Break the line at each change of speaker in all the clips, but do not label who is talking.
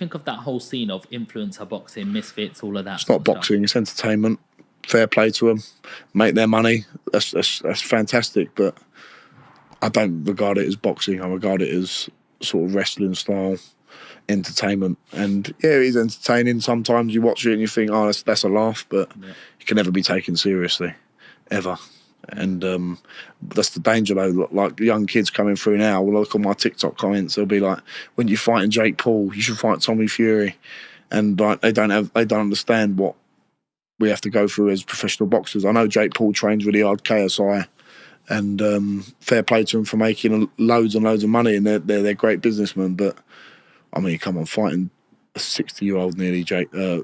think of that whole scene of influencer boxing, misfits, all of that?
It's not boxing, it's entertainment. Fair play to them, make their money. That's fantastic, but I don't regard it as boxing. I regard it as sort of wrestling style entertainment. And yeah, it is entertaining. Sometimes you watch it and you think, oh, that's a laugh, but it can never be taken seriously, ever. And that's the danger, though. Like young kids coming through now, will look on my TikTok comments. They'll be like, "When you're fighting Jake Paul, you should fight Tommy Fury," and like they don't understand what we have to go through as professional boxers. I know Jake Paul trains really hard, KSI, and fair play to him for making loads and loads of money, and they're great businessmen. But I mean, come on, fighting a 60-year-old nearly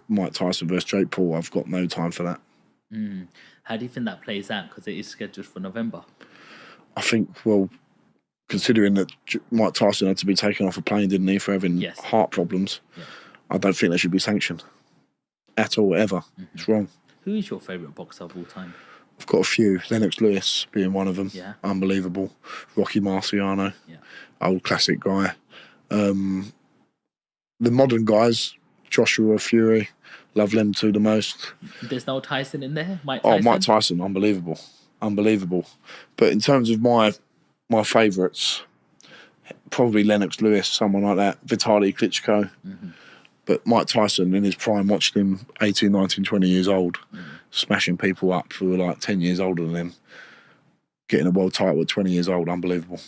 Mike Tyson versus Jake Paul, I've got no time for that.
How do you think that plays out? Because it is scheduled for November.
I think, well, considering that Mike Tyson had to be taken off a plane, didn't he, for having heart problems, I don't think they should be sanctioned at all, ever. It's wrong.
Who is your favourite boxer of all time?
I've got a few. Lennox Lewis being one of them.
Yeah.
Unbelievable. Rocky Marciano. Yeah. Old classic guy. The modern guys, Joshua, Fury. Love them two the most.
There's no Tyson in there? Mike Tyson?
Oh, Mike Tyson, unbelievable. Unbelievable. But in terms of my favourites, probably Lennox Lewis, someone like that. Vitaly Klitschko. But Mike Tyson, in his prime, watched him 18, 19, 20 years old, smashing people up who were like 10 years older than him, getting a world title at 20 years old. Unbelievable.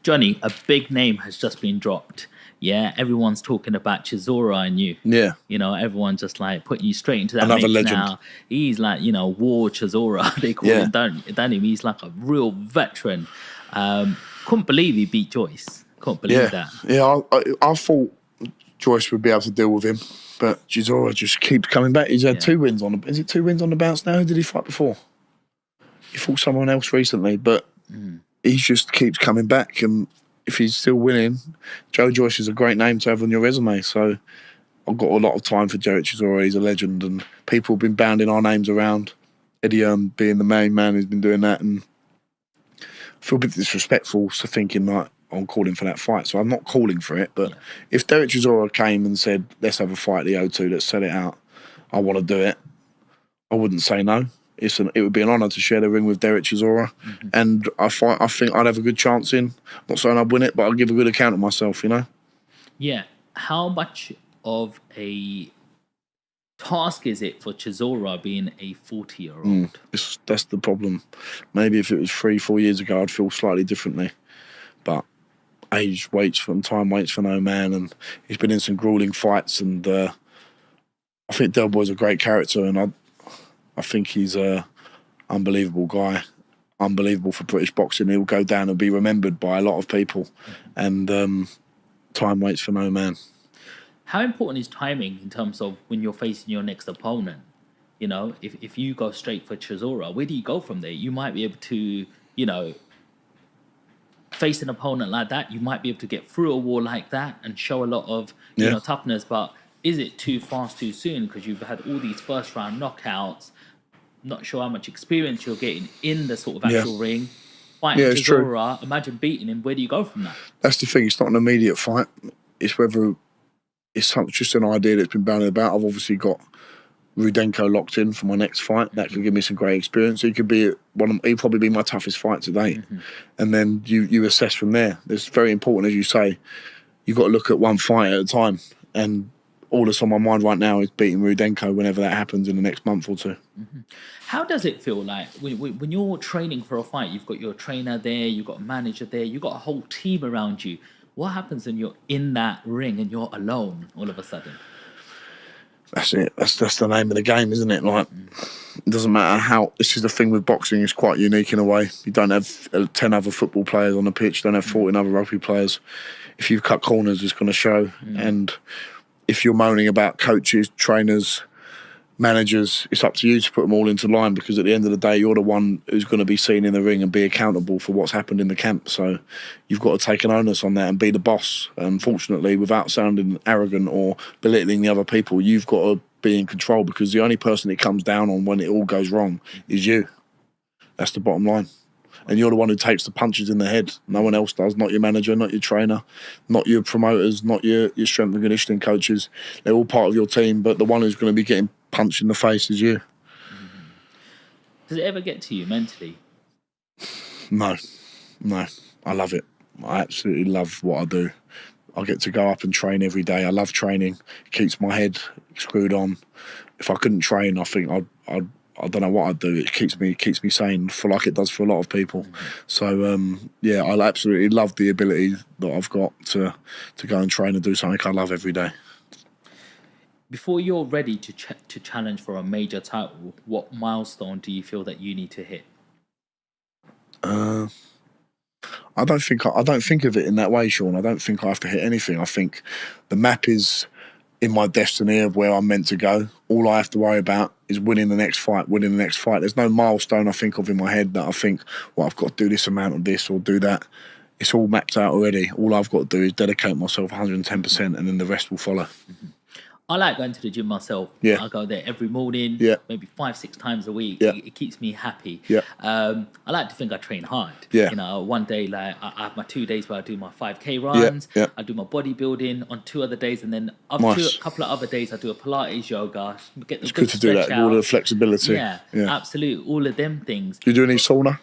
Johnny, a big name has just been dropped. Yeah, everyone's talking about Chisora and you.
Yeah.
You know, everyone's just like putting you straight into that
Another
mix
legend.
now. He's like, War Chisora, they call him, don't him? He's like a real veteran. Couldn't believe he beat Joyce. Couldn't believe that.
Yeah, I thought Joyce would be able to deal with him, but Chisora just keeps coming back. He's had 2 wins on the... Is it 2 wins on the bounce now? Who did he fight before? He fought someone else recently, but he just keeps coming back, and if he's still winning, Joe Joyce is a great name to have on your resume. So I've got a lot of time for Joe Chisora. He's a legend, and people have been bounding our names around. Eddie being the main man who's been doing that, and I feel a bit disrespectful to thinking like I'm calling for that fight. So I'm not calling for it, but if Derek Chisora came and said, let's have a fight at the O2, let's set it out, I want to do it, I wouldn't say no. It would be an honour to share the ring with Derek Chisora, and I think I'd have a good chance in. Not saying I'd win it, but I'll give a good account of myself,
Yeah. How much of a task is it for Chisora being a 40-year-old?
That's the problem. Maybe if it was 3-4 years ago, I'd feel slightly differently. But age waits for time waits for no man, and he's been in some grueling fights, and I think Del Boy's a great character, and I think he's an unbelievable guy, unbelievable for British boxing. He'll go down and be remembered by a lot of people, and time waits for no man.
How important is timing in terms of when you're facing your next opponent? If you go straight for Chisora, where do you go from there? You might be able to, face an opponent like that. You might be able to get through a wall like that and show a lot of toughness, but is it too fast too soon because you've had all these first round knockouts? Not sure how much experience you're getting in the sort of actual ring. Fighting Chisora, imagine beating him. Where do you go from that?
That's the thing. It's not an immediate fight. It's whether it's just an idea that's been bandied about. I've obviously got Rudenko locked in for my next fight. That could give me some great experience. He could be he'd probably be my toughest fight to date. And then you assess from there. It's very important, as you say. You've got to look at one fight at a time. And all that's on my mind right now is beating Rudenko whenever that happens in the next month or two.
How does it feel like when you're training for a fight? You've got your trainer there, you've got a manager there, you've got a whole team around you. What happens when you're in that ring and you're alone all of a sudden?
That's it. That's the name of the game, isn't it? Like, it doesn't matter how... This is the thing with boxing. It's quite unique in a way. You don't have 10 other football players on the pitch. You don't have 14 other rugby players. If you cut corners, it's going to show. And if you're moaning about coaches, trainers, managers, it's up to you to put them all into line, because at the end of the day, you're the one who's going to be seen in the ring and be accountable for what's happened in the camp. So you've got to take an onus on that and be the boss. Unfortunately, without sounding arrogant or belittling the other people, you've got to be in control, because the only person it comes down on when it all goes wrong is you. That's the bottom line. And you're the one who takes the punches in the head. No one else does. Not your manager, not your trainer, not your promoters, not your strength and conditioning coaches. They're all part of your team, but the one who's going to be getting punched in the face is you.
Does it ever get to you mentally?
No. I love it. I absolutely love what I do. I get to go up and train every day. I love training. It keeps my head screwed on. If I couldn't train, I think I don't know what I'd do. It keeps me sane, for like it does for a lot of people. So yeah, I absolutely love the ability that I've got to go and train and do something I love every day.
Before you're ready to challenge for a major title, what milestone do you feel that you need to hit?
I don't think of it in that way, Sean. I don't think I have to hit anything. I think the map is in my destiny of where I'm meant to go. All I have to worry about is winning the next fight. There's no milestone I think of in my head that I think, well, I've got to do this amount of this or do that. It's all mapped out already. All I've got to do is dedicate myself 110%, and then the rest will follow.
I like going to the gym myself.
Yeah.
I go there every morning,
Yeah.
maybe 5-6 times a week.
Yeah.
It keeps me happy.
Yeah.
I like to think I train hard.
Yeah.
You know, one day, like I have my 2 days where I do my 5K runs.
Yeah.
I do my bodybuilding on 2 other days, and then a couple of other days I do a Pilates, yoga. Get the
It's good to do that.
out.
All the flexibility.
Yeah, absolutely. All of them things.
Do you do any sauna?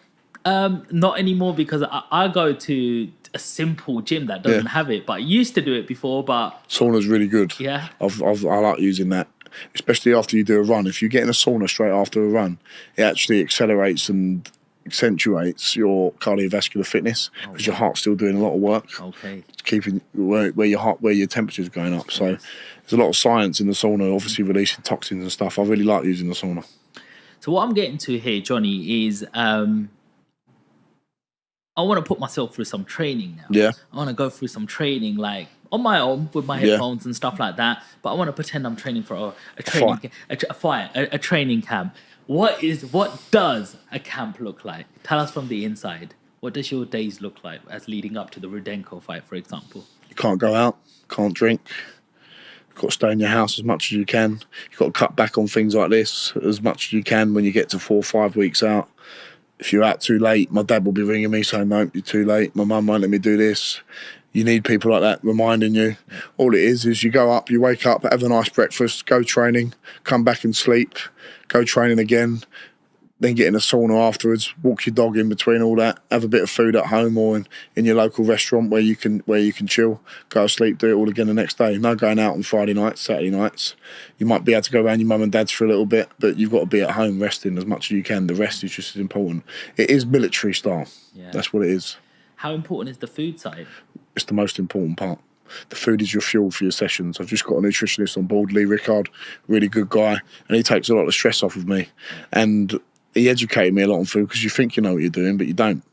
Not anymore, because I go to a simple gym that doesn't have it, but I used to do it before. But
Sauna's really good.
Yeah.
I like using that, especially after you do a run. If you get in a sauna straight after a run, it actually accelerates and accentuates your cardiovascular fitness, because your heart's still doing a lot of work.
Okay.
Keeping where your temperature's going up. So there's a lot of science in the sauna, obviously releasing toxins and stuff. I really like using the sauna.
So what I'm getting to here, Johnny, is I want to put myself through some training now.
Yeah.
I want to go through some training, like on my own with my headphones and stuff like that. But I want to pretend I'm training for a training camp. What does a camp look like? Tell us from the inside. What does your days look like as leading up to the Rudenko fight, for example?
You can't go out, can't drink. You've got to stay in your house as much as you can. You've got to cut back on things like this as much as you can when you get to 4 or 5 weeks out. If you're out too late, my dad will be ringing me saying, no, you're too late. My mum won't let me do this. You need people like that reminding you. All it is you go up, you wake up, have a nice breakfast, go training, come back and sleep, go training again, then get in a sauna afterwards, walk your dog in between all that, have a bit of food at home or in your local restaurant where you can chill, go to sleep, do it all again the next day. No going out on Friday nights, Saturday nights. You might be able to go around your mum and dad's for a little bit, but you've got to be at home resting as much as you can. The rest is just as important. It is military style. Yeah. That's what it is.
How important is the food side?
It's the most important part. The food is your fuel for your sessions. I've just got a nutritionist on board, Lee Rickard, really good guy, and he takes a lot of the stress off of me. And he educated me a lot on food, because you think you know what you're doing, but you don't.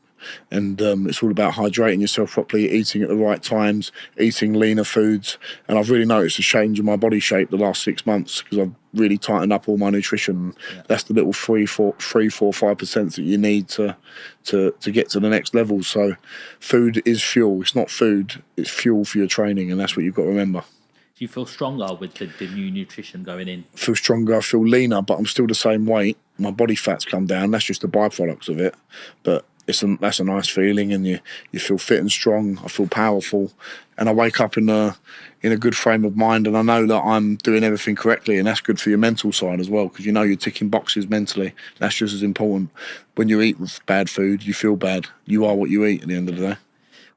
And it's all about hydrating yourself properly, eating at the right times, eating leaner foods. And I've really noticed a change in my body shape the last 6 months, because I've really tightened up all my nutrition. Yeah. That's the little 3-4-5% that you need to get to the next level. So food is fuel. It's not food, it's fuel for your training, and that's what you've got to remember.
Do you feel stronger with the new nutrition going in?
I feel stronger, I feel leaner, but I'm still the same weight. My body fat's come down. That's just the byproducts of it. But that's a nice feeling, and you feel fit and strong. I feel powerful, and I wake up in a good frame of mind, and I know that I'm doing everything correctly, and that's good for your mental side as well, because you know you're ticking boxes mentally. That's just as important. When you eat bad food, you feel bad. You are what you eat at the end of the day.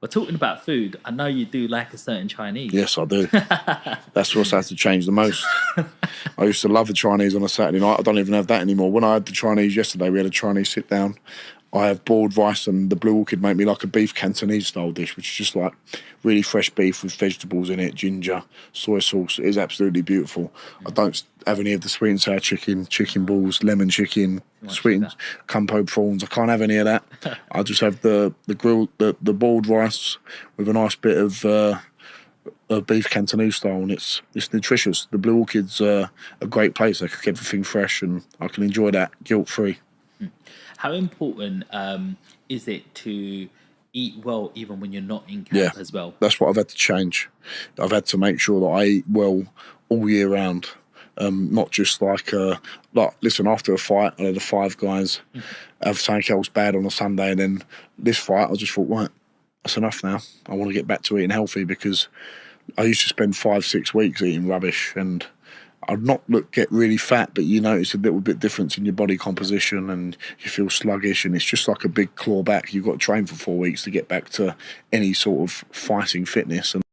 Well, talking about food, I know you do like a certain Chinese.
Yes, I do. That's what's had to change the most. I used to love the Chinese on a Saturday night. I don't even have that anymore. When I had the Chinese yesterday, we had a Chinese sit down. I have boiled rice, and the Blue Orchid made me like a beef Cantonese style dish, which is just like really fresh beef with vegetables in it, ginger, soy sauce. It is absolutely beautiful. I don't have any of the sweet and sour chicken balls, lemon chicken, sweetened kumpo prawns. I can't have any of that. I just have the grilled, the boiled rice with a nice bit of beef Cantonese style, and it's nutritious. The Blue Orchid's a great place. They cook everything fresh, and I can enjoy that guilt-free.
How important is it to eat well even when you're not in camp as well?
That's what I've had to change. I've had to make sure that I eat well all year round. not just like listen, after a fight, I know the five guys have something else bad on a Sunday, and then this fight, I just thought, right, that's enough now. I want to get back to eating healthy, because I used to spend 5-6 weeks eating rubbish, and I'd not get really fat, but you notice a little bit difference in your body composition, and you feel sluggish, and it's just like a big claw back. You've got to train for 4 weeks to get back to any sort of fighting fitness. And